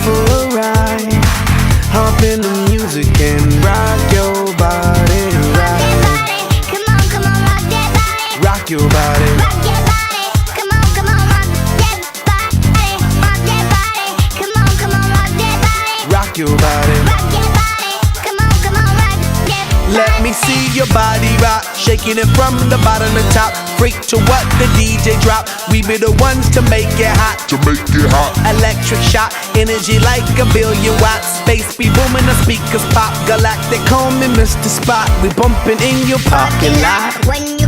for a ride. Hop in the music and rock your body right. Come on, rock that body. Rock your body. Rock your body. Come on, rock that body. Rock that body. Come on, rock that body. Rock your body. Rock your body. Come on, rock that body. Let me see your body rock, shaking it from the bottom to top. Freak to what the DJ drop. We be the ones to make it hot. Electric shock, energy like a billion watts. Space be booming, the speakers pop. Galactic, call me Mr. Spot. We bumping in your parking lot. When you